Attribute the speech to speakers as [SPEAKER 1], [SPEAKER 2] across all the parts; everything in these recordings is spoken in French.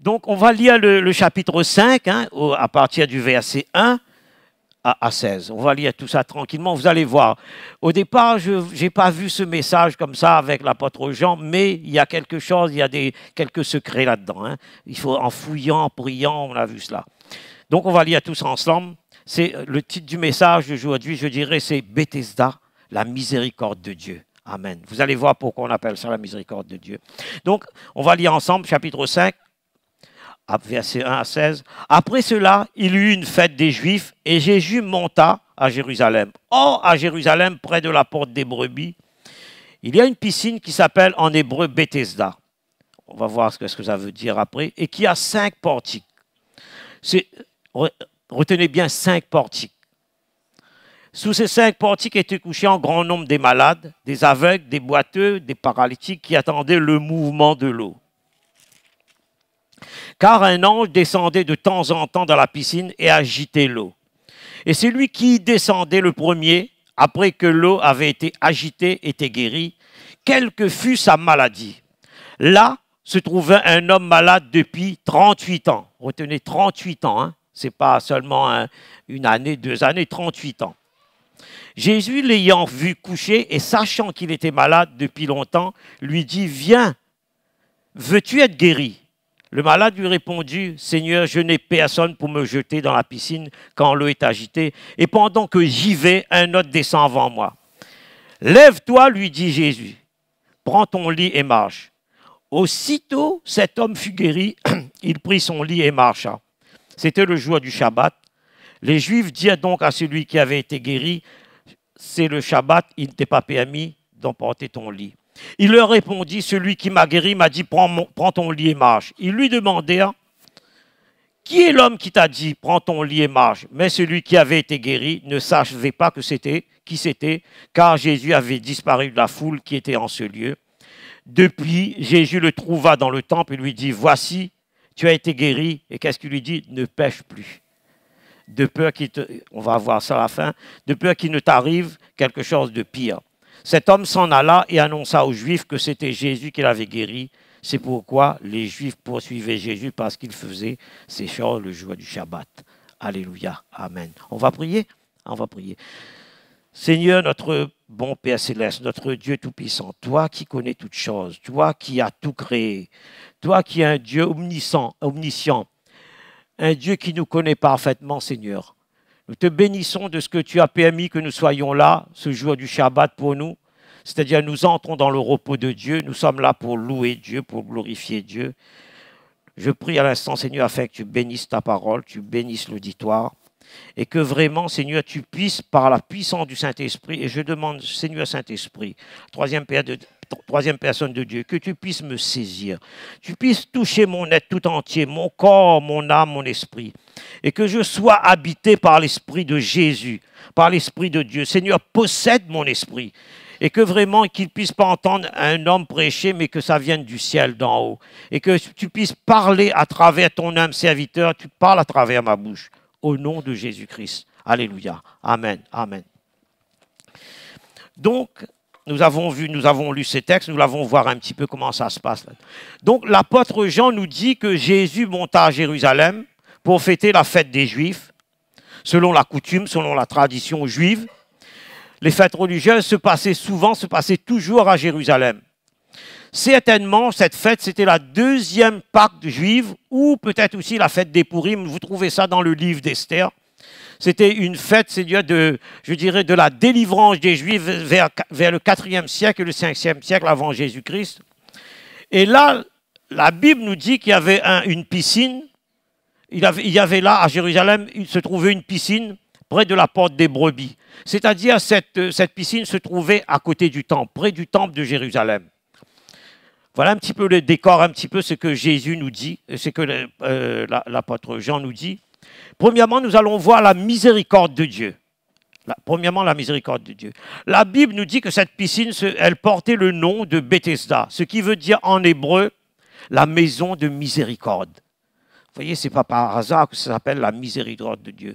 [SPEAKER 1] Donc, on va lire le chapitre 5, hein, à partir du verset 1 à 16. On va lire tout ça tranquillement, vous allez voir. Au départ, je n'ai pas vu ce message comme ça avec l'apôtre Jean, mais il y a quelque chose, il y a quelques secrets là-dedans. Hein. Il faut, en fouillant, en priant, on a vu cela. Donc, on va lire tous ensemble. C'est le titre du message d'aujourd'hui, je dirais, c'est Bethesda, la miséricorde de Dieu. Amen. Vous allez voir pourquoi on appelle ça la miséricorde de Dieu. Donc, on va lire ensemble, chapitre 5, verset 1 à 16. Après cela, il y eut une fête des Juifs et Jésus monta à Jérusalem. Or, à Jérusalem, près de la porte des brebis, il y a une piscine qui s'appelle en hébreu Bethesda. On va voir ce que ça veut dire après. Et qui a 5 portiques. Retenez bien 5 portiques. Sous ces 5 portiques étaient couchés en grand nombre des malades, des aveugles, des boiteux, des paralytiques qui attendaient le mouvement de l'eau. Car un ange descendait de temps en temps dans la piscine et agitait l'eau. Et celui qui descendait le premier, après que l'eau avait été agitée, était guéri, quelle que fût sa maladie. Là se trouvait un homme malade depuis 38 ans. Retenez 38 ans, hein? Ce n'est pas seulement une année, 2 années, 38 ans. Jésus, l'ayant vu coucher et sachant qu'il était malade depuis longtemps, lui dit « Viens, veux-tu être guéri ?» Le malade lui répondit « Seigneur, je n'ai personne pour me jeter dans la piscine quand l'eau est agitée, et pendant que j'y vais, un autre descend avant moi. »« Lève-toi, lui dit Jésus, prends ton lit et marche. » Aussitôt, cet homme fut guéri, il prit son lit et marcha. C'était le jour du Shabbat. Les Juifs dirent donc à celui qui avait été guéri, c'est le Shabbat, il ne t'est pas permis d'emporter ton lit. Il leur répondit, celui qui m'a guéri m'a dit, prends ton lit et marche. Ils lui demandèrent, qui est l'homme qui t'a dit, prends ton lit et marche? Mais celui qui avait été guéri ne savait pas qui c'était, car Jésus avait disparu de la foule qui était en ce lieu. Depuis, Jésus le trouva dans le temple et lui dit, voici, tu as été guéri. Et qu'est-ce qu'il lui dit? Ne pêche plus. De peur on va voir ça à la fin, de peur qu'il ne t'arrive quelque chose de pire. Cet homme s'en alla et annonça aux Juifs que c'était Jésus qui l'avait guéri. C'est pourquoi les Juifs poursuivaient Jésus parce qu'il faisait ces choses le jour du Shabbat. Alléluia. Amen. On va prier? On va prier. Seigneur, notre bon Père Céleste, notre Dieu Tout-Puissant, toi qui connais toutes choses, toi qui as tout créé, toi qui es un Dieu omniscient, un Dieu qui nous connaît parfaitement, Seigneur. Nous te bénissons de ce que tu as permis que nous soyons là, ce jour du Shabbat pour nous. C'est-à-dire, nous entrons dans le repos de Dieu. Nous sommes là pour louer Dieu, pour glorifier Dieu. Je prie à l'instant, Seigneur, afin que tu bénisses ta parole, tu bénisses l'auditoire. Et que vraiment, Seigneur, tu puisses, par la puissance du Saint-Esprit, et je demande, Seigneur Saint-Esprit, troisième personne de Dieu, que tu puisses me saisir, tu puisses toucher mon être tout entier, mon corps, mon âme, mon esprit, et que je sois habité par l'Esprit de Jésus, par l'Esprit de Dieu. Seigneur, possède mon esprit, et que vraiment qu'il ne puisse pas entendre un homme prêcher, mais que ça vienne du ciel d'en haut, et que tu puisses parler à travers ton âme serviteur, tu parles à travers ma bouche. Au nom de Jésus-Christ. Alléluia. Amen. Amen. Donc, nous avons lu ces textes, nous l'avons voir un petit peu comment ça se passe. Donc, l'apôtre Jean nous dit que Jésus monta à Jérusalem pour fêter la fête des Juifs. Selon la coutume, selon la tradition juive, les fêtes religieuses se passaient toujours à Jérusalem. Certainement, cette fête, c'était la deuxième Pâque juive, ou peut-être aussi la fête des Pourim. Vous trouvez ça dans le livre d'Esther. C'était une fête, Seigneur, de la délivrance des Juifs vers le 4e siècle et le 5e siècle avant Jésus-Christ. Et là, la Bible nous dit qu'il y avait une piscine. Il y avait là, à Jérusalem, il se trouvait une piscine près de la porte des brebis. C'est-à-dire, cette piscine se trouvait à côté du temple, près du temple de Jérusalem. Voilà un petit peu le décor, un petit peu ce que Jésus nous dit, ce que l'apôtre Jean nous dit. Premièrement, nous allons voir la miséricorde de Dieu. Premièrement, la miséricorde de Dieu. La Bible nous dit que cette piscine, elle portait le nom de Bethesda, ce qui veut dire en hébreu la maison de miséricorde. Vous voyez, ce n'est pas par hasard que ça s'appelle la miséricorde de Dieu.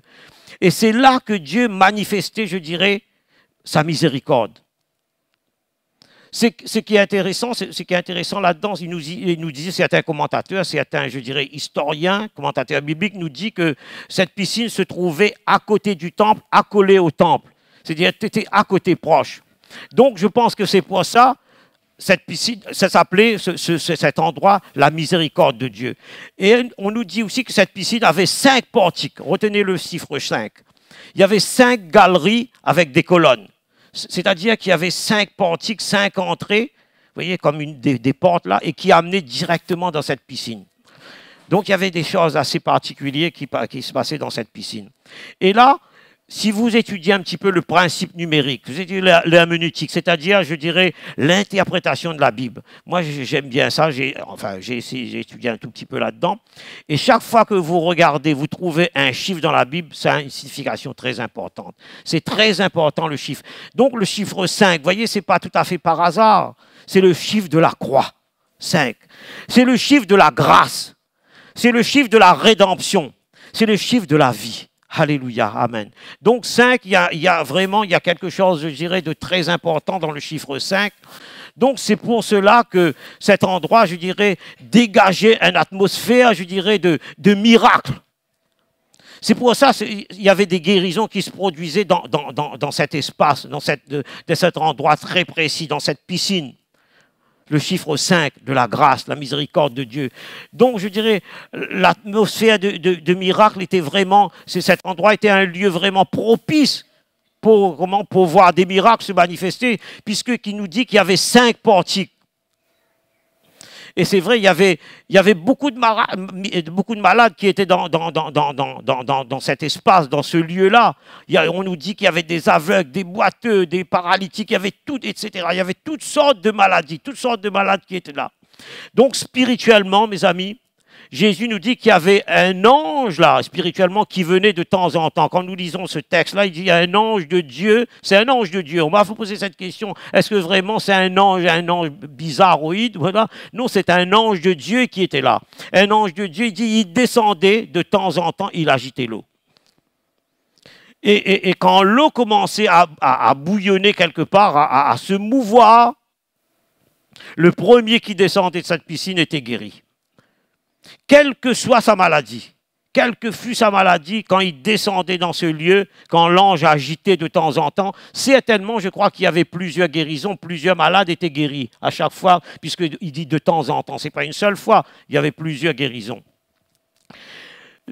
[SPEAKER 1] Et c'est là que Dieu manifestait, je dirais, sa miséricorde. Ce qui est intéressant là-dedans, il nous disait, certains commentateurs, certains, je dirais, historiens, commentateurs bibliques, nous disent que cette piscine se trouvait à côté du temple, accolée au temple. C'est-à-dire, était à côté proche. Donc, je pense que c'est pour ça, cette piscine, ça s'appelait, cet endroit, la miséricorde de Dieu. Et on nous dit aussi que cette piscine avait 5 portiques. Retenez le chiffre 5. Il y avait 5 galeries avec des colonnes. C'est-à-dire qu'il y avait 5 portiques, 5 entrées, vous voyez, comme des portes là, et qui amenaient directement dans cette piscine. Donc il y avait des choses assez particulières qui se passaient dans cette piscine. Et là, si vous étudiez un petit peu le principe numérique, vous étudiez l'herméneutique, c'est-à-dire, je dirais, l'interprétation de la Bible. Moi, j'aime bien ça, j'ai étudié un tout petit peu là-dedans. Et chaque fois que vous regardez, vous trouvez un chiffre dans la Bible, ça a une signification très importante. C'est très important, le chiffre. Donc, le chiffre 5, vous voyez, ce n'est pas tout à fait par hasard. C'est le chiffre de la croix, 5. C'est le chiffre de la grâce. C'est le chiffre de la rédemption. C'est le chiffre de la vie. Alléluia, amen. Donc 5, il y a quelque chose, je dirais, de très important dans le chiffre 5. Donc c'est pour cela que cet endroit, je dirais, dégageait une atmosphère, je dirais, de miracle. C'est pour ça qu'il y avait des guérisons qui se produisaient dans cet espace, dans cet endroit très précis, dans cette piscine. Le chiffre 5 de la grâce, la miséricorde de Dieu. Donc, je dirais, l'atmosphère de miracle était vraiment, cet endroit était un lieu vraiment propice pour voir des miracles se manifester, puisqu'il nous dit qu'il y avait 5 portiques. Et c'est vrai, il y avait beaucoup de malades qui étaient dans cet espace, dans ce lieu-là. On nous dit qu'il y avait des aveugles, des boiteux, des paralytiques, il y avait tout, etc. Il y avait toutes sortes de maladies, toutes sortes de malades qui étaient là. Donc spirituellement, mes amis, Jésus nous dit qu'il y avait un ange là, spirituellement, qui venait de temps en temps. Quand nous lisons ce texte-là, il dit il y a un ange de Dieu. C'est un ange de Dieu. On va vous poser cette question. Est-ce que vraiment c'est un ange bizarroïde? Voilà. Non, c'est un ange de Dieu qui était là. Un ange de Dieu, il dit, il descendait de temps en temps, il agitait l'eau. Et quand l'eau commençait à bouillonner quelque part, à se mouvoir, le premier qui descendait de cette piscine était guéri. Quelle que soit sa maladie, quelle que fût sa maladie, quand il descendait dans ce lieu, quand l'ange agitait de temps en temps, certainement, je crois qu'il y avait plusieurs guérisons, plusieurs malades étaient guéris à chaque fois, puisqu'il dit de temps en temps, ce n'est pas une seule fois, il y avait plusieurs guérisons.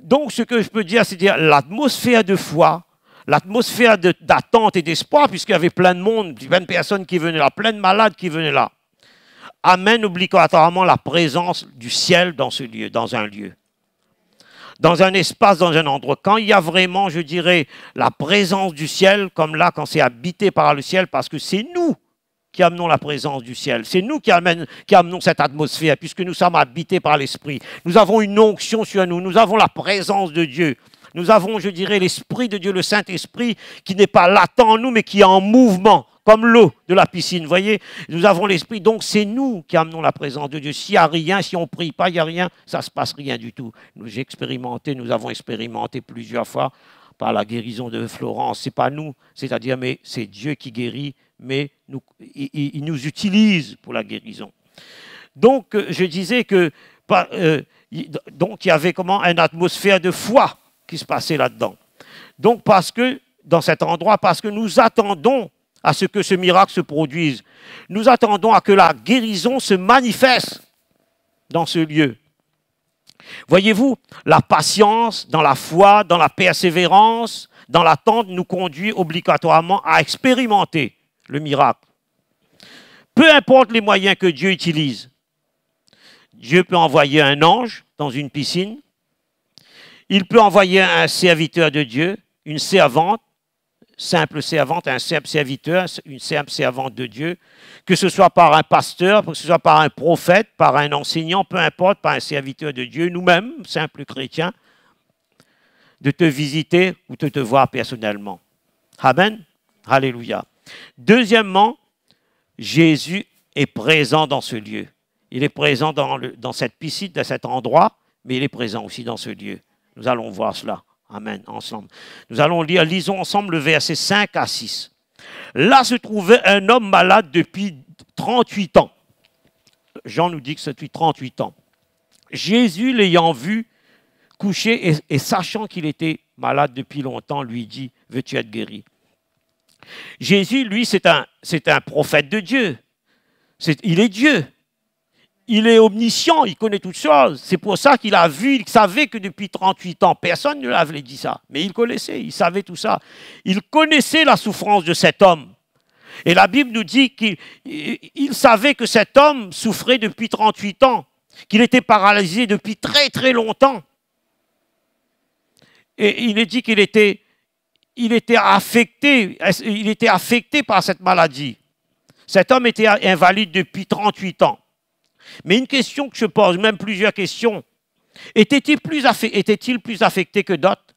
[SPEAKER 1] Donc, ce que je peux dire, c'est dire l'atmosphère de foi, l'atmosphère d'attente et d'espoir, puisqu'il y avait plein de monde, plein de personnes qui venaient là, plein de malades qui venaient là, amène obligatoirement la présence du ciel dans ce lieu, dans un lieu. Dans un espace, dans un endroit. Quand il y a vraiment, je dirais, la présence du ciel, comme là, quand c'est habité par le ciel, parce que c'est nous qui amenons la présence du ciel. C'est nous qui amenons cette atmosphère, puisque nous sommes habités par l'Esprit. Nous avons une onction sur nous, nous avons la présence de Dieu. Nous avons, je dirais, l'Esprit de Dieu, le Saint-Esprit, qui n'est pas latent en nous, mais qui est en mouvement, comme l'eau de la piscine. Vous voyez, nous avons l'Esprit, donc c'est nous qui amenons la présence de Dieu. S'il n'y a rien, si on ne prie pas, il n'y a rien, ça ne se passe rien du tout. Nous avons expérimenté plusieurs fois par la guérison de Florence. Ce n'est pas nous, c'est-à-dire, mais c'est Dieu qui guérit, mais il nous utilise pour la guérison. Donc, je disais que donc il y avait une atmosphère de foi qui se passait là-dedans. Donc, dans cet endroit, parce que nous attendons à ce que ce miracle se produise. Nous attendons à que la guérison se manifeste dans ce lieu. Voyez-vous, la patience, dans la foi, dans la persévérance, dans l'attente, nous conduit obligatoirement à expérimenter le miracle. Peu importe les moyens que Dieu utilise. Dieu peut envoyer un ange dans une piscine. Il peut envoyer un serviteur de Dieu, une servante, simple servante, un simple serviteur, une simple servante de Dieu, que ce soit par un pasteur, que ce soit par un prophète, par un enseignant, peu importe, par un serviteur de Dieu, nous-mêmes, simples chrétiens, de te visiter ou de te voir personnellement. Amen. Alléluia. Deuxièmement, Jésus est présent dans ce lieu. Il est présent dans cette piscine, dans cet endroit, mais il est présent aussi dans ce lieu. Nous allons voir cela. Amen, ensemble. Nous allons lisons ensemble le verset 5 à 6. Là se trouvait un homme malade depuis 38 ans. Jean nous dit que c'est depuis 38 ans. Jésus, l'ayant vu couché et sachant qu'il était malade depuis longtemps, lui dit, veux-tu être guéri? Jésus, lui, c'est un prophète de Dieu. Il est Dieu. Il est omniscient, il connaît toutes choses. C'est pour ça qu'il a vu, il savait que depuis 38 ans, personne ne l'avait dit ça. Mais il connaissait, il savait tout ça. Il connaissait la souffrance de cet homme. Et la Bible nous dit qu'il savait que cet homme souffrait depuis 38 ans, qu'il était paralysé depuis très très longtemps. Et il est dit qu'il était affecté par cette maladie. Cet homme était invalide depuis 38 ans. Mais une question que je pose, même plusieurs questions, était-il plus affecté que d'autres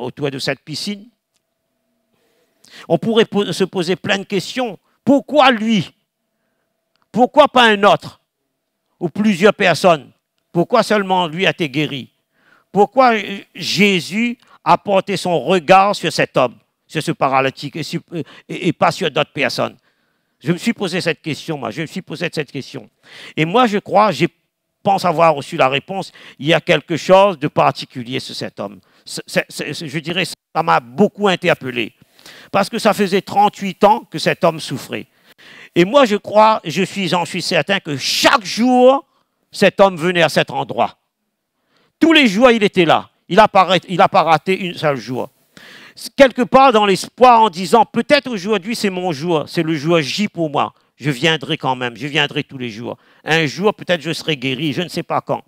[SPEAKER 1] autour de cette piscine? On pourrait se poser plein de questions. Pourquoi lui? Pourquoi pas un autre? Ou plusieurs personnes? Pourquoi seulement lui a été guéri? Pourquoi Jésus a porté son regard sur cet homme, sur ce paralytique, et pas sur d'autres personnes? Je me suis posé cette question, moi. Je me suis posé cette question. Et moi, je pense avoir reçu la réponse. Il y a quelque chose de particulier sur cet homme. Je dirais, ça m'a beaucoup interpellé. Parce que ça faisait 38 ans que cet homme souffrait. Et moi, j'en suis certain que chaque jour, cet homme venait à cet endroit. Tous les jours, il était là. Il n'a pas raté une seule jour. Quelque part dans l'espoir en disant, peut-être aujourd'hui c'est mon jour, c'est le jour J pour moi. Je viendrai quand même, je viendrai tous les jours. Un jour, peut-être je serai guéri, je ne sais pas quand.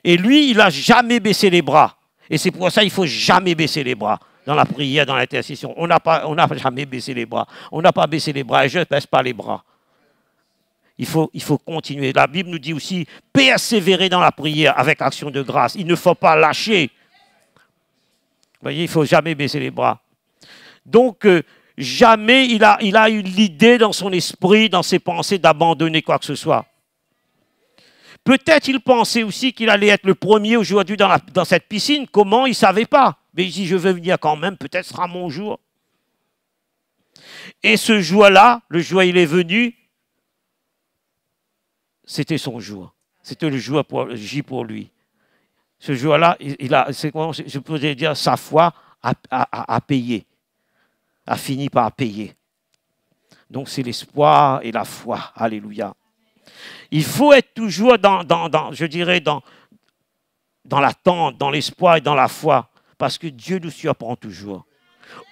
[SPEAKER 1] Et lui, il n'a jamais baissé les bras. Et c'est pour ça qu'il ne faut jamais baisser les bras dans la prière, dans l'intercession. On n'a jamais baissé les bras. On n'a pas baissé les bras et je ne baisse pas les bras. Il faut continuer. La Bible nous dit aussi, persévérer dans la prière avec action de grâce. Il ne faut pas lâcher. Vous voyez, il ne faut jamais baisser les bras. Donc, jamais il a eu l'idée dans son esprit, dans ses pensées, d'abandonner quoi que ce soit. Peut-être il pensait aussi qu'il allait être le premier aujourd'hui dans cette piscine. Comment? Il ne savait pas. Mais il dit, je vais venir quand même, peut-être ce sera mon jour. Et ce jour-là, le jour où il est venu, c'était son jour. C'était le jour J pour lui. Ce jour-là, je pourrais dire, sa foi a payé, a fini par payer. Donc c'est l'espoir et la foi. Alléluia. Il faut être toujours dans l'attente, dans l'espoir et dans la foi, parce que Dieu nous surprend toujours.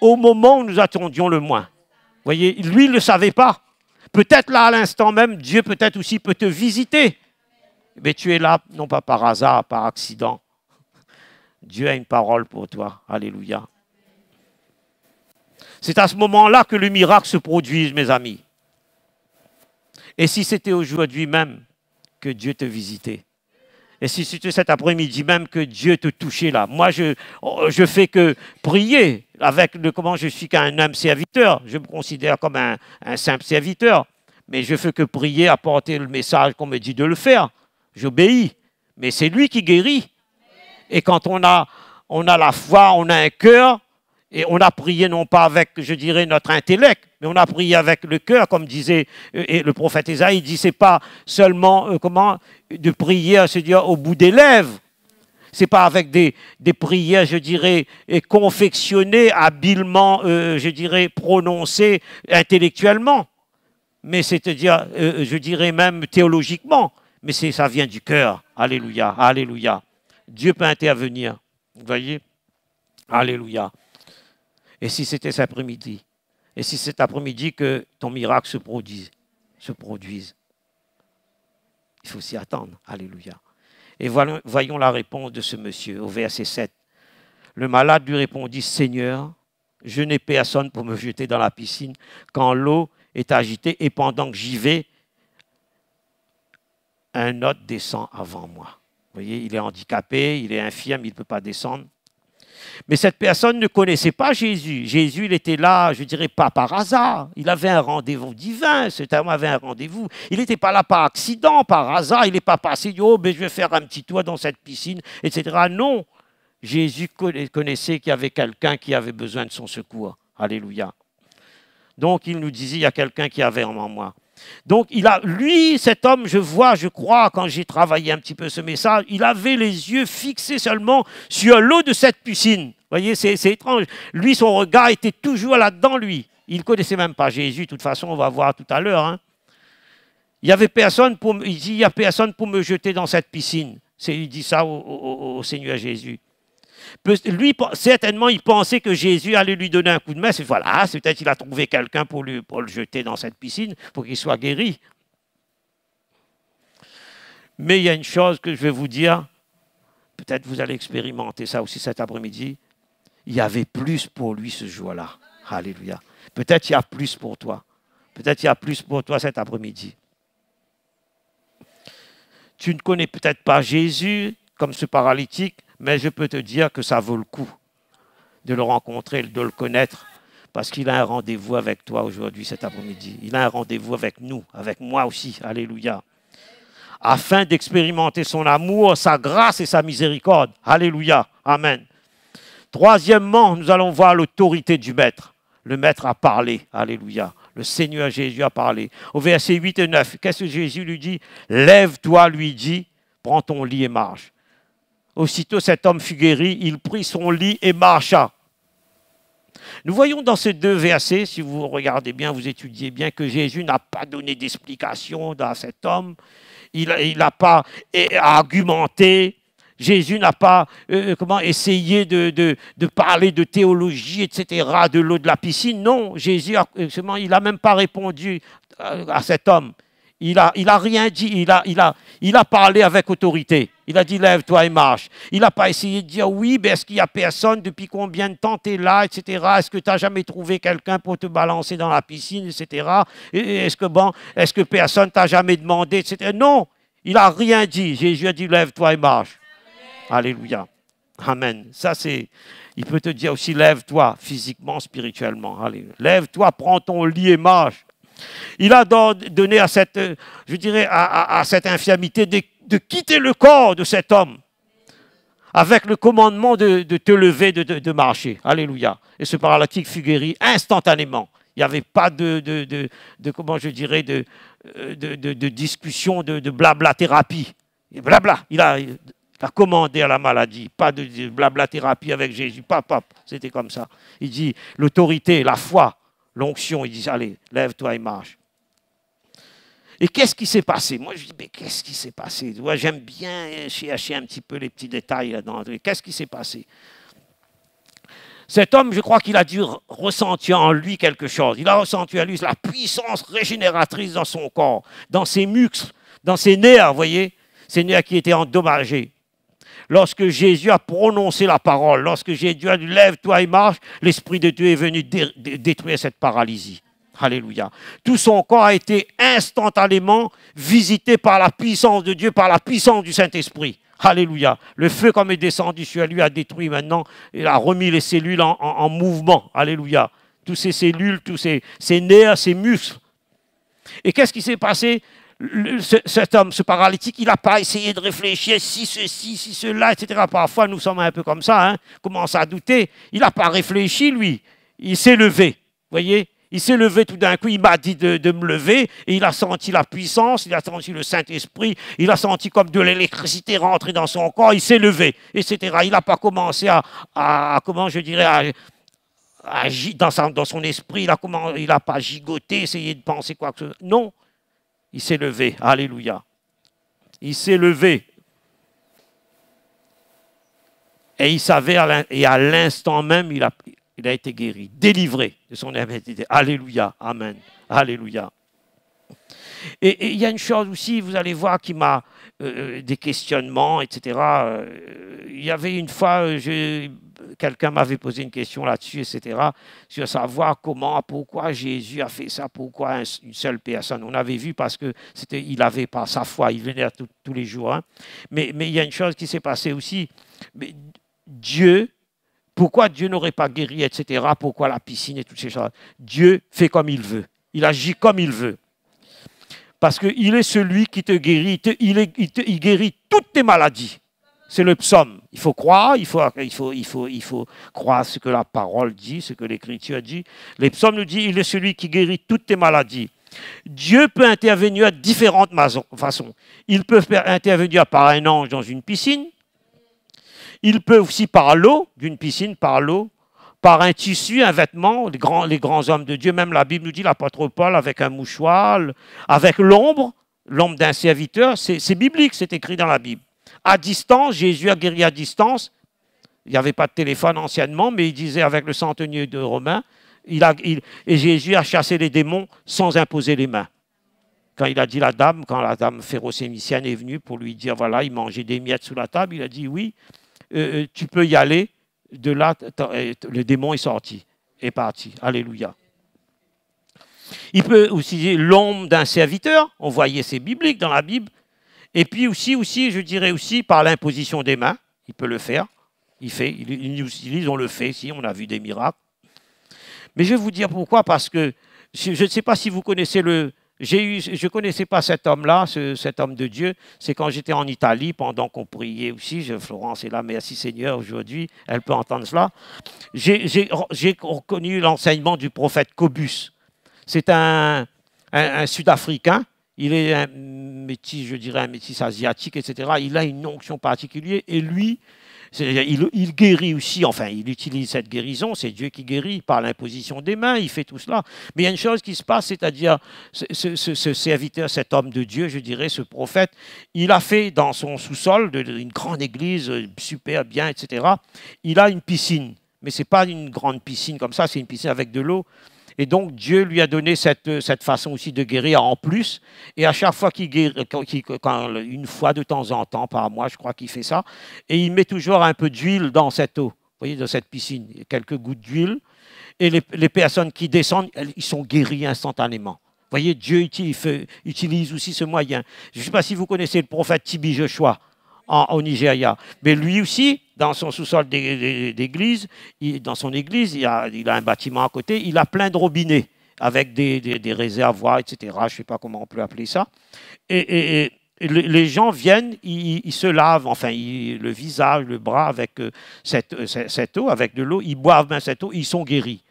[SPEAKER 1] Au moment où nous attendions le moins. Vous voyez, lui, il ne le savait pas. Peut-être là, à l'instant même, Dieu peut-être aussi peut te visiter. Mais tu es là, non pas par hasard, par accident. Dieu a une parole pour toi. Alléluia. C'est à ce moment-là que le miracle se produit, mes amis. Et si c'était aujourd'hui même que Dieu te visitait? Et si c'était cet après-midi même que Dieu te touchait là? Moi, je fais que prier comment je suis qu'un homme serviteur. Je me considère comme un simple serviteur. Mais je fais que prier, apporter le message qu'on me dit de le faire. J'obéis. Mais c'est lui qui guérit. Et quand on a la foi, on a un cœur, et on a prié non pas avec, je dirais, notre intellect, mais on a prié avec le cœur, comme disait le prophète Ésaïe. Il dit, c'est pas seulement de prier à se dire au bout des lèvres. C'est pas avec des prières, je dirais, confectionnées, habilement, je dirais, prononcées intellectuellement. Mais c'est-à-dire, je dirais même théologiquement. Mais ça vient du cœur. Alléluia, alléluia. Dieu peut intervenir. Vous voyez? Alléluia. Et si c'était cet après-midi? Et si cet après-midi que ton miracle se produise? Il faut s'y attendre. Alléluia. Et voyons la réponse de ce monsieur au verset 7. Le malade lui répondit, Seigneur, je n'ai personne pour me jeter dans la piscine quand l'eau est agitée et pendant que j'y vais, un autre descend avant moi. Vous voyez, il est handicapé, il est infirme, il ne peut pas descendre. Mais cette personne ne connaissait pas Jésus. Jésus, il était là, je dirais, pas par hasard. Il avait un rendez-vous divin, cet homme avait un rendez-vous. Il n'était pas là par accident, par hasard. Il n'est pas passé, oh, ben, je vais faire un petit tour dans cette piscine, etc. Non, Jésus connaissait qu'il y avait quelqu'un qui avait besoin de son secours. Alléluia. Donc, il nous disait, il y a quelqu'un qui avait en moi. Donc, lui, cet homme, je crois, quand j'ai travaillé un petit peu ce message, il avait les yeux fixés seulement sur l'eau de cette piscine. Vous voyez, c'est étrange. Lui, son regard était toujours là-dedans, lui. Il ne connaissait même pas Jésus. De toute façon, on va voir tout à l'heure. Hein. Il n'y a personne pour me jeter dans cette piscine. Il dit ça au Seigneur Jésus. Lui, certainement, il pensait que Jésus allait lui donner un coup de main. Voilà, c'est peut-être qu'il a trouvé quelqu'un pour le jeter dans cette piscine, pour qu'il soit guéri. Mais il y a une chose que je vais vous dire, peut-être vous allez expérimenter ça aussi cet après-midi. Il y avait plus pour lui ce jour-là. Alléluia. Peut-être il y a plus pour toi. Peut-être il y a plus pour toi cet après-midi. Tu ne connais peut-être pas Jésus comme ce paralytique, mais je peux te dire que ça vaut le coup de le rencontrer, de le connaître, parce qu'il a un rendez-vous avec toi aujourd'hui, cet après-midi. Il a un rendez-vous avec nous, avec moi aussi. Alléluia. Afin d'expérimenter son amour, sa grâce et sa miséricorde. Alléluia. Amen. Troisièmement, nous allons voir l'autorité du Maître. Le Maître a parlé. Alléluia. Le Seigneur Jésus a parlé. Au verset 8 et 9, qu'est-ce que Jésus lui dit? Lève-toi, lui dit, prends ton lit et marche. Aussitôt cet homme fut guéri, il prit son lit et marcha. Nous voyons dans ces deux versets, si vous regardez bien, vous étudiez bien, que Jésus n'a pas donné d'explication à cet homme. Il n'a pas argumenté. Jésus n'a pas essayé de parler de théologie, etc., de l'eau de la piscine. Non, Jésus, il n'a même pas répondu à cet homme. Il a rien dit, il a parlé avec autorité. Il a dit, lève-toi et marche. Il n'a pas essayé de dire, oui, ben, est-ce qu'il n'y a personne, depuis combien de temps tu es là, etc. Est-ce que tu n'as jamais trouvé quelqu'un pour te balancer dans la piscine, etc. Est-ce que personne t'a jamais demandé, etc. Non, il n'a rien dit. Jésus a dit, lève-toi et marche. Alléluia. Amen. Ça, il peut te dire aussi, lève-toi physiquement, spirituellement. Allez, lève-toi, prends ton lit et marche. Il a donné à cette, à cette infirmité de quitter le corps de cet homme avec le commandement de te lever, de marcher. Alléluia. Et ce paralytique fut guéri instantanément. Il n'y avait pas de discussion, de blabla thérapie. Blabla. Il a commandé à la maladie. Pas de blabla thérapie avec Jésus. Pap. C'était comme ça. Il dit l'autorité, la foi. L'onction, il dit, allez, lève-toi et marche. Et qu'est-ce qui s'est passé? Moi, je dis, mais qu'est-ce qui s'est passé? Moi, j'aime bien chercher un petit peu les petits détails là-dedans. Qu'est-ce qui s'est passé? Cet homme, je crois qu'il a dû ressentir en lui quelque chose. Il a ressenti en lui la puissance régénératrice dans son corps, dans ses muscles, dans ses nerfs, vous voyez, ces nerfs qui étaient endommagés. Lorsque Jésus a prononcé la parole, lorsque Jésus a dit « Lève-toi et marche », l'Esprit de Dieu est venu détruire cette paralysie. Alléluia. Tout son corps a été instantanément visité par la puissance de Dieu, par la puissance du Saint-Esprit. Alléluia. Le feu, comme est descendu sur lui, a détruit maintenant, il a remis les cellules en mouvement. Alléluia. Toutes ces cellules, tous ces nerfs, ces muscles. Et qu'est-ce qui s'est passé? Cet homme, ce paralytique, il n'a pas essayé de réfléchir si ceci, si cela, etc. Parfois, nous sommes un peu comme ça, hein, commence à douter. Il n'a pas réfléchi, lui. Il s'est levé, vous voyez. Il s'est levé tout d'un coup, il m'a dit de me lever, et il a senti la puissance, il a senti le Saint-Esprit, il a senti comme de l'électricité rentrer dans son corps, il s'est levé, etc. Il n'a pas commencé dans son esprit, il n'a pas gigoté, essayé de penser quoi que ce soit. Non. Il s'est levé. Alléluia. Il s'est levé. Et il savait, et à l'instant même, il a été guéri, délivré de son infirmité. Alléluia. Amen. Alléluia. Et il y a une chose aussi, vous allez voir, qui m'a des questionnements, etc. Il y avait une fois, quelqu'un m'avait posé une question là-dessus, etc., sur savoir pourquoi Jésus a fait ça, pourquoi une seule personne. On avait vu parce qu'il avait par sa foi, il venait tous les jours. Hein. Mais il y a une chose qui s'est passée aussi. Mais pourquoi Dieu n'aurait pas guéri, etc., pourquoi la piscine et toutes ces choses. Dieu fait comme il veut. Il agit comme il veut. Parce qu'il est celui qui te guérit, il guérit toutes tes maladies. C'est le psaume. Il faut croire, il faut croire ce que la parole dit, ce que l'Écriture dit. Les psaumes nous disent, il est celui qui guérit toutes tes maladies. Dieu peut intervenir de différentes façons. Il peut intervenir par un ange dans une piscine. Il peut aussi par l'eau, d'une piscine, par l'eau, par un tissu, un vêtement. Les grands hommes de Dieu, même la Bible nous dit, l'apôtre Paul, avec un mouchoir, avec l'ombre d'un serviteur. C'est biblique, c'est écrit dans la Bible. À distance, Jésus a guéri à distance. Il n'y avait pas de téléphone anciennement, mais il disait avec le centenier de Romain, et Jésus a chassé les démons sans imposer les mains. Quand il a dit quand la dame phérosémicienne est venue pour lui dire, voilà, il mangeait des miettes sous la table, il a dit, oui, tu peux y aller. De là, le démon est sorti, est parti. Alléluia. Il peut aussi dire l'ombre d'un serviteur. On voyait, c'est biblique dans la Bible. Et puis aussi, je dirais aussi, par l'imposition des mains, il peut le faire. Il nous utilise, on le fait, si on a vu des miracles. Mais je vais vous dire pourquoi, parce que je ne sais pas si vous connaissez je ne connaissais pas cet homme-là, cet homme de Dieu. C'est quand j'étais en Italie, pendant qu'on priait aussi. Florence est là, merci Seigneur, aujourd'hui, elle peut entendre cela. J'ai reconnu l'enseignement du prophète Cobus. C'est un Sud-Africain. Il est un métis, je dirais un métis asiatique, etc. Il a une onction particulière et lui, il guérit aussi, enfin, il utilise cette guérison, c'est Dieu qui guérit par l'imposition des mains, il fait tout cela. Mais il y a une chose qui se passe, c'est-à-dire ce serviteur, cet homme de Dieu, je dirais, ce prophète, il a fait dans son sous-sol une grande église, super bien, etc. Il a une piscine, mais ce n'est pas une grande piscine comme ça, c'est une piscine avec de l'eau. Et donc, Dieu lui a donné cette façon aussi de guérir en plus. Et à chaque fois qu'il guérit, une fois de temps en temps, par mois, je crois qu'il fait ça, et il met toujours un peu d'huile dans cette eau, vous voyez, dans cette piscine, quelques gouttes d'huile. Et les personnes qui descendent, ils sont guéries instantanément. Vous voyez, Dieu utilise aussi ce moyen. Je ne sais pas si vous connaissez le prophète Tibi Joshua au Nigeria. Mais lui aussi, dans son sous-sol d'église, dans son église, il a un bâtiment à côté, il a plein de robinets avec des réservoirs, etc. Je ne sais pas comment on peut appeler ça. Et les gens viennent, ils se lavent, enfin, le visage, le bras avec cette eau, avec de l'eau, ils boivent bien cette eau, ils sont guéris.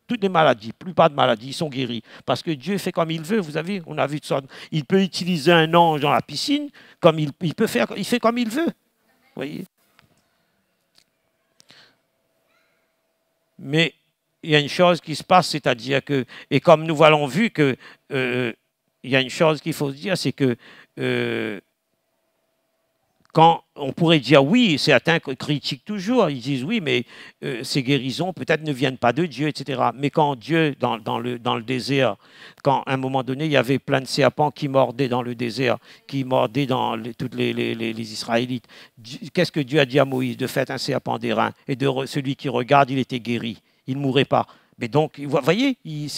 [SPEAKER 1] Toutes les maladies, plupart de maladies, ils sont guéris. Parce que Dieu fait comme il veut, vous savez, on a vu ça. Il peut utiliser un ange dans la piscine, comme il fait comme il veut. Vous voyez. Mais il y a une chose qui se passe, c'est-à-dire que, et comme nous l'avons vu, que il y a une chose qu'il faut se dire, c'est que quand on pourrait dire oui, certains critiquent toujours, ils disent oui, mais ces guérisons peut-être ne viennent pas de Dieu, etc. Mais quand Dieu, dans le désert, quand à un moment donné, il y avait plein de serpents qui mordaient dans le désert, qui mordaient dans tous les Israélites, qu'est-ce que Dieu a dit à Moïse? De faire un serpent d'airain, et celui qui regarde, il était guéri, il ne mourrait pas. Mais donc, vous voyez, il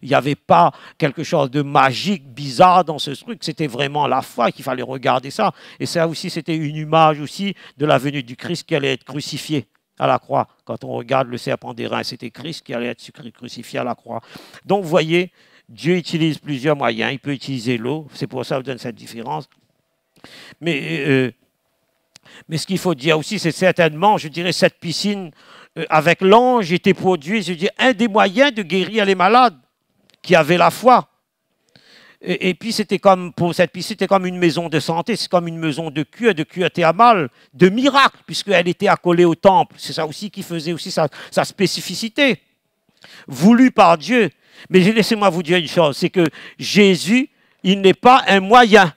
[SPEAKER 1] n'y avait pas quelque chose de magique, bizarre dans ce truc. C'était vraiment la foi qu'il fallait regarder ça. Et ça aussi, c'était une image aussi de la venue du Christ qui allait être crucifié à la croix. Quand on regarde le serpent d'airain, c'était Christ qui allait être crucifié à la croix. Donc, vous voyez, Dieu utilise plusieurs moyens. Il peut utiliser l'eau. C'est pour ça que je donne cette différence. Mais ce qu'il faut dire aussi, c'est certainement, je dirais, cette piscine avec l'ange était produit, je dis, un des moyens de guérir les malades qui avaient la foi. Et puis c'était comme, pour cette piscine, c'était comme une maison de santé, c'est comme une maison de cure thermale, de miracle, puisqu'elle était accolée au temple. C'est ça aussi qui faisait aussi sa spécificité, voulu par Dieu. Mais laissez-moi vous dire une chose, c'est que Jésus, il n'est pas un moyen.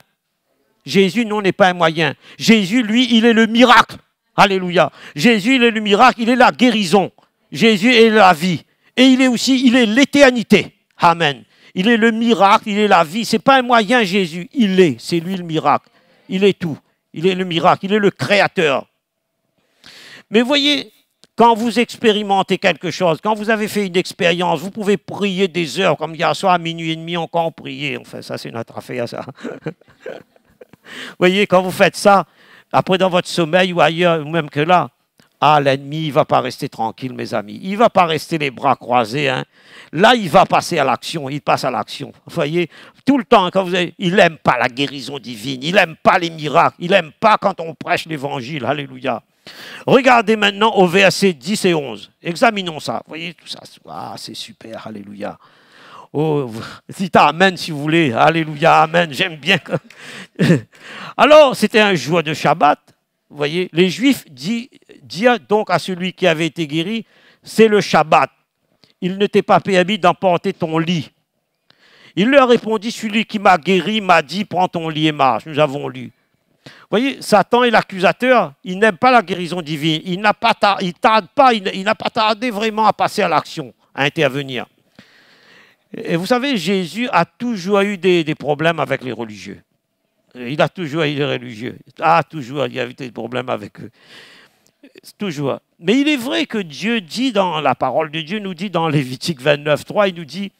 [SPEAKER 1] Jésus, non, n'est pas un moyen. Jésus, lui, il est le miracle. Alléluia. Jésus, il est le miracle, il est la guérison. Jésus est la vie. Et il est l'éternité. Amen. Il est le miracle, il est la vie. Ce n'est pas un moyen, Jésus. C'est lui le miracle. Il est tout. Il est le miracle, il est le créateur. Mais voyez, quand vous expérimentez quelque chose, quand vous avez fait une expérience, vous pouvez prier des heures, comme hier soir à minuit et demi, encore on priait. Enfin, ça, c'est notre affaire, ça. Vous voyez, quand vous faites ça, après dans votre sommeil ou ailleurs, ou même que là, Ah, l'ennemi, il ne va pas rester tranquille, mes amis. Il ne va pas rester les bras croisés. Hein. Là, il va passer à l'action. Il passe à l'action. Vous voyez, tout le temps, quand il n'aime pas la guérison divine. Il n'aime pas les miracles. Il n'aime pas quand on prêche l'évangile. Alléluia. Regardez maintenant au verset 10 et 11. Examinons ça. Vous voyez, tout ça. Ah, c'est super. Alléluia. Oh, dites amen si vous voulez. Alléluia, amen. J'aime bien. Alors, c'était un jour de Shabbat. Vous voyez, les Juifs dirent donc à celui qui avait été guéri, c'est le Shabbat. Il ne t'est pas permis d'emporter ton lit. Il leur répondit, celui qui m'a guéri m'a dit, prends ton lit et marche. Nous avons lu. Vous voyez, Satan est l'accusateur. Il n'aime pas la guérison divine. Il n'a pas tardé vraiment à passer à l'action, à intervenir. Et vous savez, Jésus a toujours eu des problèmes avec les religieux. Il a toujours eu des religieux. Ah, toujours, il y a eu des problèmes avec eux. Toujours. Mais il est vrai que Dieu dit dans la parole de Dieu, nous dit dans Lévitique 29, 3, il nous dit,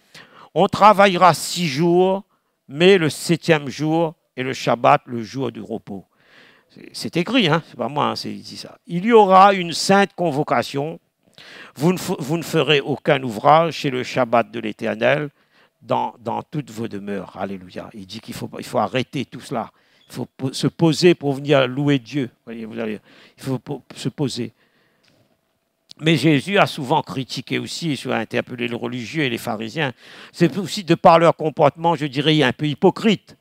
[SPEAKER 1] on travaillera 6 jours, mais le 7e jour est le Shabbat, le jour du repos. C'est écrit, hein, c'est pas moi, hein, il dit ça. Il y aura une sainte convocation. Vous ne ferez aucun ouvrage chez le Shabbat de l'Éternel dans toutes vos demeures. Alléluia. Il dit qu'il faut arrêter tout cela. Il faut se poser pour venir louer Dieu. Voyez, il faut se poser. Mais Jésus a souvent critiqué aussi, et interpellé les religieux et les pharisiens. C'est aussi de par leur comportement, je dirais, un peu hypocrite.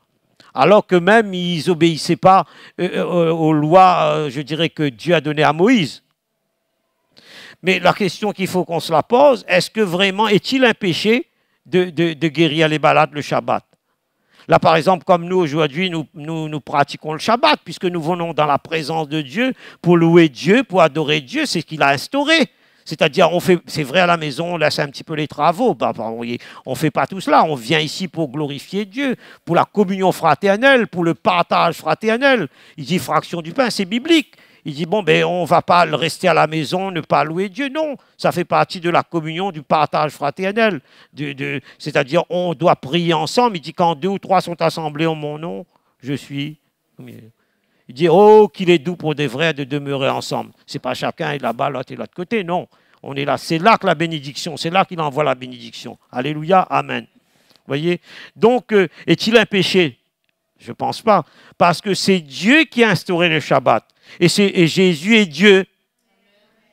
[SPEAKER 1] Alors que même ils n'obéissaient pas aux lois, je dirais, que Dieu a données à Moïse. Mais la question qu'il faut qu'on se la pose, est-ce que vraiment, est-il un péché de guérir les malades le Shabbat? Là, par exemple, comme nous, aujourd'hui, nous pratiquons le Shabbat, puisque nous venons dans la présence de Dieu pour louer Dieu, pour adorer Dieu, c'est ce qu'il a instauré. C'est-à-dire, c'est vrai à la maison, on laisse un petit peu les travaux. On ne fait pas tout cela. On vient ici pour glorifier Dieu, pour la communion fraternelle, pour le partage fraternel. Il dit fraction du pain, c'est biblique. Il dit, bon, ben, on ne va pas rester à la maison, ne pas louer Dieu. Non, ça fait partie de la communion, du partage fraternel. C'est-à-dire, on doit prier ensemble. Il dit, quand 2 ou 3 sont assemblés en mon nom, je suis. Il dit, oh, qu'il est doux pour des vrais de demeurer ensemble. Ce n'est pas chacun est là-bas, l'autre est de l'autre côté. Non, on est là. C'est là que la bénédiction, c'est là qu'il envoie la bénédiction. Alléluia, amen. Vous voyez? Donc, est-il un péché? Je ne pense pas. Parce que c'est Dieu qui a instauré le Shabbat. Et Jésus est Dieu.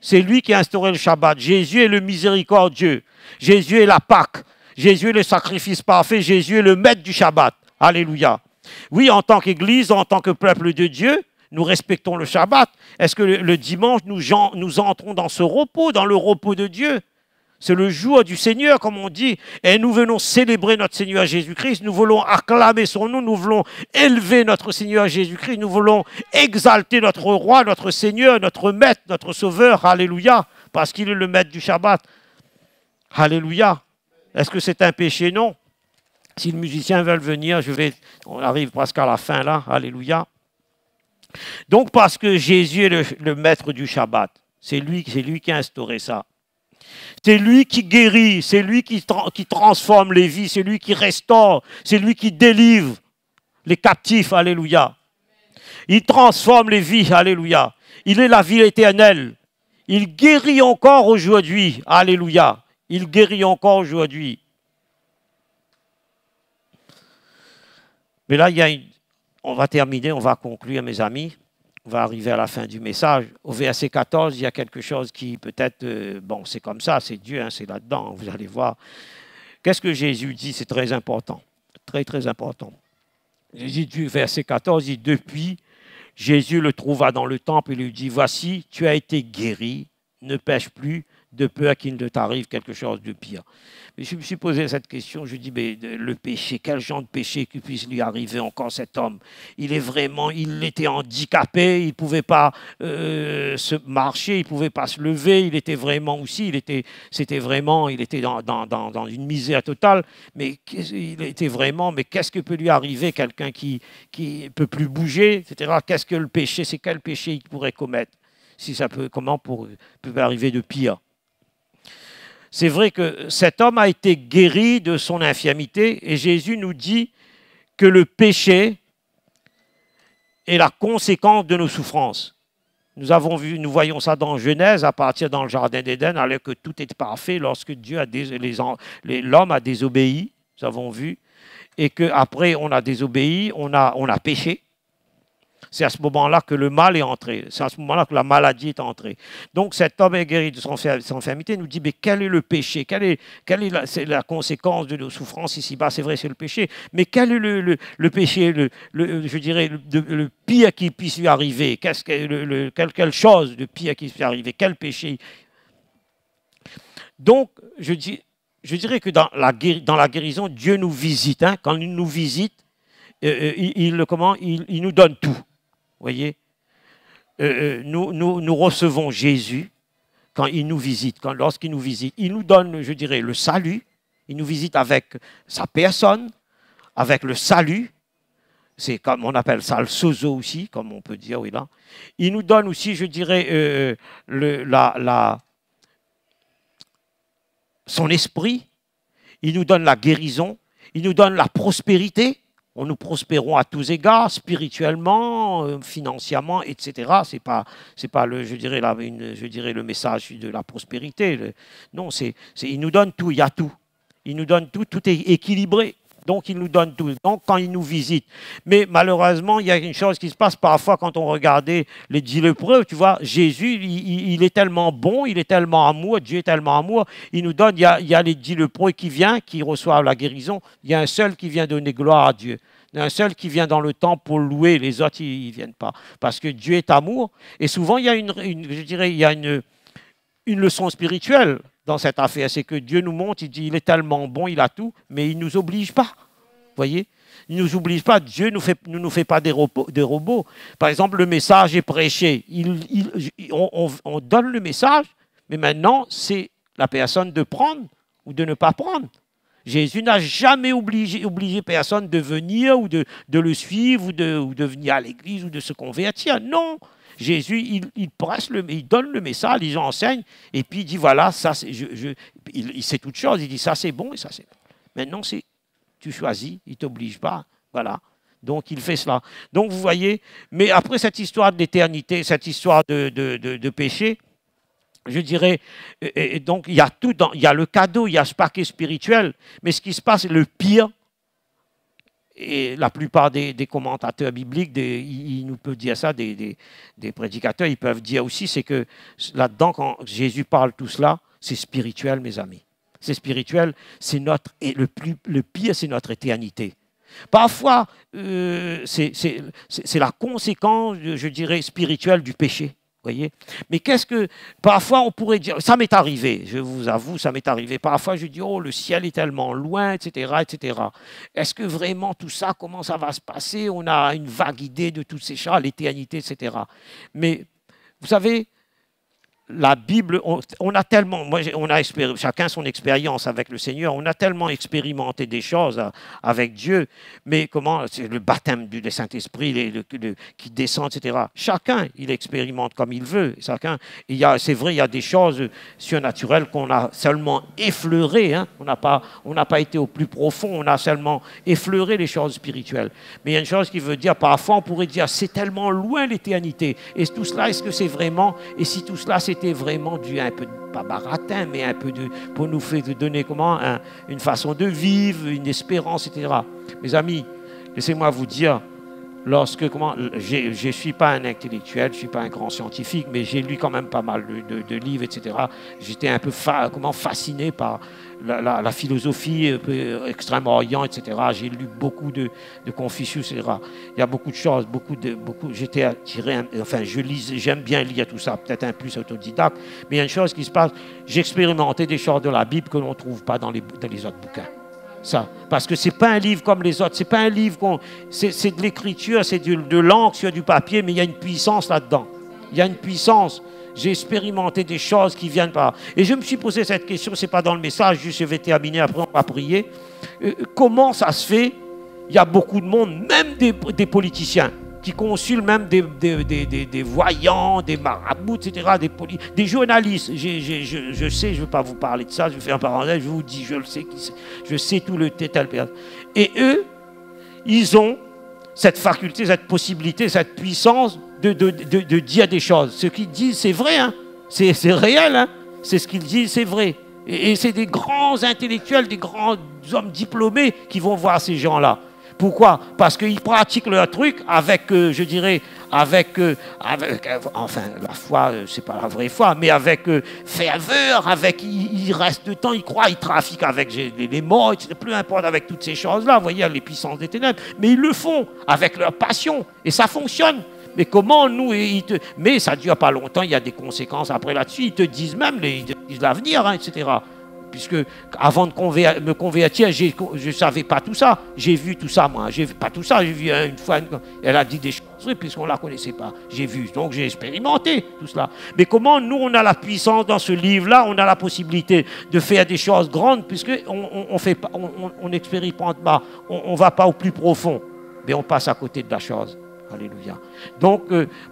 [SPEAKER 1] C'est lui qui a instauré le Shabbat. Jésus est le miséricordieux. Jésus est la Pâque. Jésus est le sacrifice parfait. Jésus est le maître du Shabbat. Alléluia. Oui, en tant qu'Église, en tant que peuple de Dieu, nous respectons le Shabbat. Est-ce que le dimanche, nous entrons dans ce repos, dans le repos de Dieu? C'est le jour du Seigneur, comme on dit. Et nous venons célébrer notre Seigneur Jésus-Christ. Nous voulons acclamer son nom. Nous voulons élever notre Seigneur Jésus-Christ. Nous voulons exalter notre roi, notre Seigneur, notre maître, notre sauveur. Alléluia. Parce qu'il est le maître du Shabbat. Alléluia. Est-ce que c'est un péché? Non. Si le musicien veut venir, on arrive presque à la fin là. Alléluia. Donc parce que Jésus est le maître du Shabbat. C'est lui qui a instauré ça. C'est lui qui guérit, c'est lui qui transforme les vies, c'est lui qui restaure, c'est lui qui délivre les captifs, alléluia. Il transforme les vies, alléluia. Il est la vie éternelle. Il guérit encore aujourd'hui, alléluia. Il guérit encore aujourd'hui. Mais là, on va terminer, on va conclure, mes amis. On va arriver à la fin du message. Au verset 14, il y a quelque chose qui peut-être, bon, c'est comme ça, c'est Dieu, hein, c'est là-dedans, vous allez voir. Qu'est-ce que Jésus dit? C'est très important, très, très important. Jésus dit, verset 14, il dit, depuis, Jésus le trouva dans le temple et lui dit, voici, tu as été guéri, ne pêche plus, de peur qu'il ne t'arrive quelque chose de pire. Mais je me suis posé cette question, je dis, mais le péché, quel genre de péché qui puisse lui arriver encore cet homme? Il était handicapé, il ne pouvait pas se marcher, il ne pouvait pas se lever, il était vraiment aussi, il était dans une misère totale, mais il était vraiment, mais qu'est-ce que peut lui arriver quelqu'un qui ne peut plus bouger, etc. Qu'est-ce que le péché, c'est quel péché il pourrait commettre? Si ça peut, comment peut arriver de pire? C'est vrai que cet homme a été guéri de son infirmité et Jésus nous dit que le péché est la conséquence de nos souffrances. Nous voyons ça dans Genèse, à partir dans le Jardin d'Éden, alors que tout est parfait lorsque Dieu l'homme a désobéi, nous avons vu, et qu'après on a désobéi, on a péché. C'est à ce moment-là que le mal est entré. C'est à ce moment-là que la maladie est entrée. Donc cet homme est guéri de son infirmité, nous dit, mais quel est le péché? Quelle est la conséquence de nos souffrances ici-bas? C'est vrai, c'est le péché. Mais quel est le péché, je dirais, le pire qui puisse lui arriver? Quelle chose de pire qui puisse lui arriver? Quel péché? Donc, je dirais que dans la guérison, Dieu nous visite. Hein. Quand il nous visite, il nous donne tout. Voyez, nous recevons Jésus quand il nous visite, lorsqu'il nous visite. Il nous donne, je dirais, le salut. Il nous visite avec sa personne, avec le salut. C'est comme on appelle ça le sozo aussi, comme on peut dire, oui là. Il nous donne aussi, je dirais, son esprit. Il nous donne la guérison. Il nous donne la prospérité. Nous prospérons à tous égards, spirituellement, financièrement, etc. C'est pas je dirais le message de la prospérité. Non, il nous donne tout, il y a tout. Il nous donne tout, tout est équilibré. Donc, il nous donne tout. Donc, quand il nous visite. Mais malheureusement, il y a une chose qui se passe parfois quand on regardait les 10 lépreux. Tu vois, Jésus, il est tellement bon, il est tellement amour, Dieu est tellement amour. Il nous donne, il y a les 10 lépreux qui reçoivent la guérison. Il y a un seul qui vient donner gloire à Dieu. Il y a un seul qui vient dans le temple pour louer. Les autres, ils ne viennent pas. Parce que Dieu est amour. Et souvent, il y a une leçon spirituelle dans cette affaire. C'est que Dieu nous montre, il dit, il est tellement bon, il a tout, mais il ne nous oblige pas. Vous voyez? Il ne nous oblige pas. Dieu ne nous fait pas des robots. Par exemple, le message est prêché. On donne le message, mais maintenant, c'est la personne de prendre ou de ne pas prendre. Jésus n'a jamais obligé personne de venir ou de le suivre ou de venir à l'église ou de se convertir. Non. Jésus, il donne le message, il enseigne, et puis il dit, voilà, ça, il sait toute chose. Il dit, ça c'est bon et ça c'est bon. Maintenant, tu choisis, il ne t'oblige pas. Voilà. Donc, il fait cela. Donc, vous voyez, mais après cette histoire de l'éternité, cette histoire de péché, je dirais, donc, il y a tout, il y a le cadeau, il y a ce paquet spirituel, mais ce qui se passe, le pire, et la plupart des commentateurs bibliques, ils nous peuvent dire ça, des prédicateurs, ils peuvent dire aussi, c'est que là-dedans, quand Jésus parle tout cela, c'est spirituel, mes amis. C'est spirituel, c'est le pire, c'est notre éternité. Parfois, c'est la conséquence, je dirais, spirituelle du péché. Voyez. Mais parfois on pourrait dire, ça m'est arrivé, je vous avoue, ça m'est arrivé. Parfois je dis, oh, le ciel est tellement loin, etc., etc. Est-ce que vraiment tout ça, comment ça va se passer? On a une vague idée de toutes ces choses, l'éternité, etc. Mais vous savez, la Bible, on a tellement, chacun son expérience avec le Seigneur, on a tellement expérimenté des choses avec Dieu, mais c'est le baptême du Saint-Esprit qui descend, etc. Chacun, il expérimente comme il veut. C'est vrai, il y a des choses surnaturelles qu'on a seulement effleurées. Hein. On n'a pas été au plus profond, on a seulement effleuré les choses spirituelles. Mais il y a une chose qui veut dire, parfois on pourrait dire, c'est tellement loin l'éternité. Et tout cela, est-ce que c'est vraiment, et si tout cela, c'était vraiment un peu, pas baratin, mais un peu pour nous faire donner une façon de vivre, une espérance, etc. Mes amis, laissez-moi vous dire, je ne suis pas un intellectuel, je ne suis pas un grand scientifique, mais j'ai lu quand même pas mal de livres, etc. J'étais un peu fasciné par la philosophie Extrême-Orient, etc. J'ai lu beaucoup de Confucius, etc. Il y a beaucoup de choses, j'étais attiré, j'aime bien lire tout ça, peut-être un plus autodidacte, mais il y a une chose qui se passe, j'ai expérimenté des choses de la Bible que l'on ne trouve pas dans les autres bouquins. Ça, parce que ce n'est pas un livre comme les autres, c'est pas un livre c'est de l'écriture, c'est de l'encre sur du papier, mais il y a une puissance là-dedans. Il y a une puissance. J'ai expérimenté des choses qui viennent par. Et je me suis posé cette question, ce n'est pas dans le message, juste je vais terminer, après on va prier. Comment ça se fait? Il y a beaucoup de monde, même des politiciens, qui consultent même des voyants, des marabouts, etc., des journalistes. Je sais, je ne veux pas vous parler de ça, je vais faire un parenthèse, je vous dis, je sais tout le tel. Et eux, ils ont cette faculté, cette possibilité, cette puissance de dire des choses. Ce qu'ils disent, c'est vrai, hein. C'est réel, hein. C'est ce qu'ils disent, c'est vrai. Et c'est des grands intellectuels, des grands hommes diplômés qui vont voir ces gens-là. Pourquoi? Parce qu'ils pratiquent leur truc avec, je dirais, enfin, la foi, c'est pas la vraie foi, mais avec ferveur, ils restent de temps, ils croient, ils trafiquent avec les morts, etc. Peu importe avec toutes ces choses-là, vous voyez, les puissances des ténèbres. Mais ils le font avec leur passion, et ça fonctionne. Mais comment nous, mais ça ne dure pas longtemps, il y a des conséquences après là-dessus, ils te disent même, ils te disent l'avenir, hein, etc. Puisque avant de me convertir, je ne savais pas tout ça. J'ai vu tout ça, moi. J'ai pas tout ça. J'ai vu une fois, elle a dit des choses, puisqu'on ne la connaissait pas. J'ai vu, donc j'ai expérimenté tout cela. Mais comment nous, on a la puissance dans ce livre-là, on a la possibilité de faire des choses grandes, puisqu'on n'expérimente pas, on ne va pas au plus profond, mais on passe à côté de la chose. Alléluia. Donc,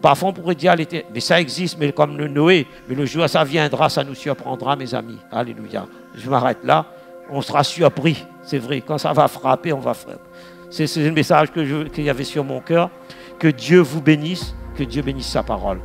[SPEAKER 1] parfois on pourrait dire, mais ça existe, mais comme le Noé, mais le jour où ça viendra, ça nous surprendra, mes amis. Alléluia. Je m'arrête là. On sera surpris, c'est vrai. Quand ça va frapper, on va frapper. C'est le message qu'il y avait sur mon cœur. Que Dieu vous bénisse, que Dieu bénisse sa parole.